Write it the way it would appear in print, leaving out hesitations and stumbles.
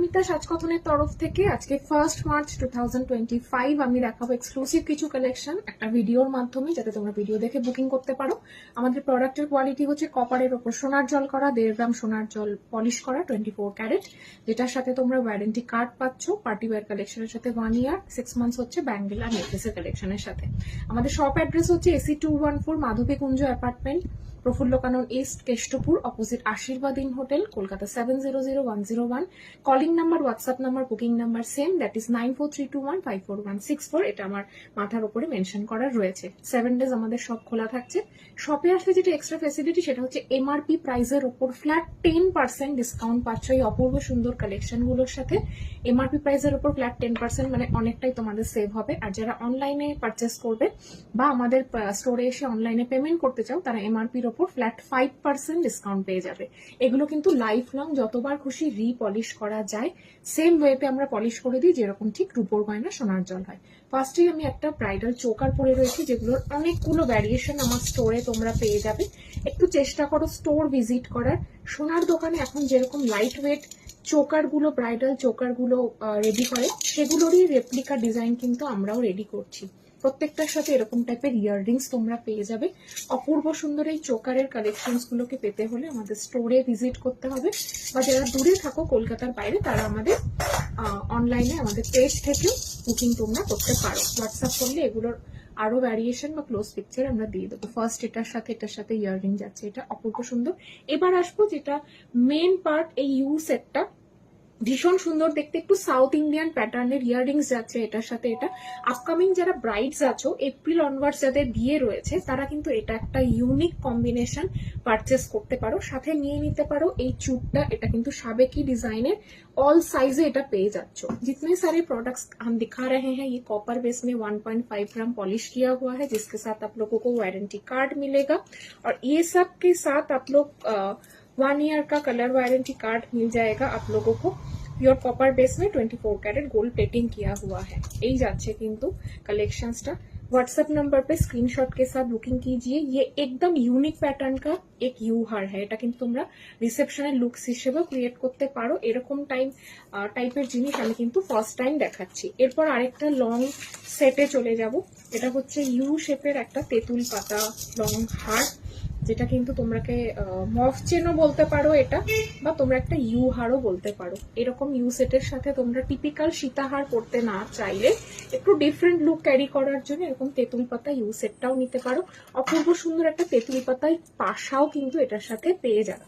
অর্পিতা সাজকথনের তরফ থেকে আজকে 1 মার্চ 2025 আমি দেখাবো এক্সক্লুসিভ কিছু কালেকশন একটা ভিডিওর মাধ্যমে, যাতে তোমরা ভিডিও দেখে বুকিং করতে পারো। আমাদের প্রোডাক্টের কোয়ালিটি হচ্ছে কপারের ওপর সোনার জল করা, 1.5 গ্রাম সোনার জল পলিশ করা, 24 ক্যারেট, যেটার সাথে তোমরা ওয়ারেন্টি কার্ড পাচ্ছ। পার্টি ওয়্যার কালেকশনের সাথে 1 ইয়ার, 6 মান্থস হচ্ছে ব্যাঙ্গেল আর নেকলেসের কালেকশনের সাথে। আমাদের শপ অ্যাড্রেস হচ্ছে AC 214 মাধবী কুঞ্জ অ্যাপার্টমেন্ট, প্রফুল্ল কানন ইস্ট, কেষ্টপুর, অপোজিট আশীর্বাদ in hotel, Kolkata 700101। Calling number, WhatsApp number, booking number same, that is 9432154164। এটা আমার মাথার উপরে মেনশন করা রয়েছে। 7 ডেজ আমাদের শপ খোলা থাকছে। শপে আসলে যেটা এক্সট্রা ফেসিলিটি সেটা হচ্ছে MRP প্রাইসের ওপর ফ্ল্যাট 10% ডিসকাউন্ট পাচ্ছ এই অপূর্ব সুন্দর কালেকশন গুলোর সাথে। MRP প্রাইসের ওপর ফ্ল্যাট 10% মানে অনেকটাই তোমাদের সেভ হবে। আর যারা অনলাইনে পারচেস করবে বা আমাদের স্টোরে এসে অনলাইনে পেমেন্ট করতে চাও, তারা MRPর ওপর ফ্ল্যাট 5% ডিসকাউন্ট পেয়ে যাবে। এগুলো কিন্তু লাইফ লং যতবার খুশি রিপলিশ করা যায়, সেম ওয়েতে আমরা পলিশ করে দিই যেরকম ঠিক রূপোর গয়না সোনার জল হয়। ফার্স্টেই আমি একটা ব্রাইডাল চোকার পরে রয়েছি, যেগুলোর অনেকগুলো ভ্যারিয়েশন আমার স্টোরে তোমরা পেয়ে যাবে। একটু চেষ্টা করো স্টোর ভিজিট করার। সোনার দোকানে এখন যেরকম লাইট ওয়েট চোকার গুলো, ব্রাইডাল চোকার গুলো রেডি করে, সেগুলোরই রেপ্লিকা ডিজাইন কিন্তু আমরাও রেডি করছি। প্রত্যেকটার সাথে এরকম টাইপের ইয়াররিংস তোমরা পেয়ে যাবে। অপূর্ব সুন্দর এই চোকারের কালেকশনস গুলোকে পেতে হলে আমাদের স্টোরে ভিজিট করতে হবে, বা যারা দূরে থাকো কলকাতার বাইরে, তারা আমাদের অনলাইনে আমাদের পেজ থেকে বুকিং তোমরা করতে পারো। হোয়াটসঅ্যাপ করলে এগুলোর আরো ভ্যারিয়েশন বা ক্লোজ পিকচার আমরা দিয়ে দেবো। ফার্স্ট এটার সাথে ইয়াররিং যাচ্ছে, এটা অপূর্ব সুন্দর। এবার আসবো যেটা মেন পার্ট, এই ইউ সেটটা ভীষণ সুন্দর দেখতে, একটু সাউথ ইন্ডিয়ান প্যাটার্নের ইয়াররিংস যাচ্ছে এটার সাথে। এটা আপকামিং যারা ব্রাইডস আছো, এপ্রিল অনওয়ার্ডস যাদের বিয়ে রয়েছে, তারা কিন্তু এটা একটা ইউনিক কম্বিনেশন পারচেস করতে পারো। সাথে নিয়ে নিতে পারো এই চুটটা, এটা কিন্তু সাবেকি ডিজাইনের, ऑल साइज এটা পেয়ে যাচ্ছ। जितने सारे प्रोडक्ट्स हम दिखा रहे हैं ये कॉपर बेस में 1.5 ग्राम पॉलिश किया हुआ है, जिसके साथ आप लोगों को वारंटी कार्ड मिलेगा। और ये सब के साथ आप लोग 1 ईयर का कलर वारंटी कार्ड मिल जाएगा आप लोगों को। प्योर कॉपर बेस में 24 कैरेट गोल्ड प्लेटिंग किया हुआ है। यही जाच्छे किंतु कलेक्शंसটা। व्हाट्सएप नंबर पे स्क्रीनशॉट के साथ बुकिंग कीजिए। ये एकदम यूनिक पैटर्न का एक यू हार है, এটা কিন্তু তোমরা রিসেপশনের লুকস হিসেবে ক্রিয়েট করতে পারো। এরকম টাইপের জিনিস আমি কিন্তু ফার্স্ট টাইম দেখাচ্ছি। এরপর আরেকটা লং সেটে চলে যাব। এটা হচ্ছে ইউ শেপের একটা তেঁতুল পাতা লং হার, যেটা কিন্তু তোমরাকে মফ চেনও বলতে পারো এটা, বা তোমরা একটা ইউ হারও বলতে পারো। এরকম ইউ সেটের সাথে তোমরা টিপিক্যাল সীতাহার পড়তে না চাইলে একটু ডিফারেন্ট লুক ক্যারি করার জন্য এরকম তেঁতুল পাতা ইউ সেটটাও নিতে পারো। অপূর্ব সুন্দর একটা তেঁতুল পাতায় পাশাও কিন্তু এটার সাথে পেয়ে যাচ্ছে।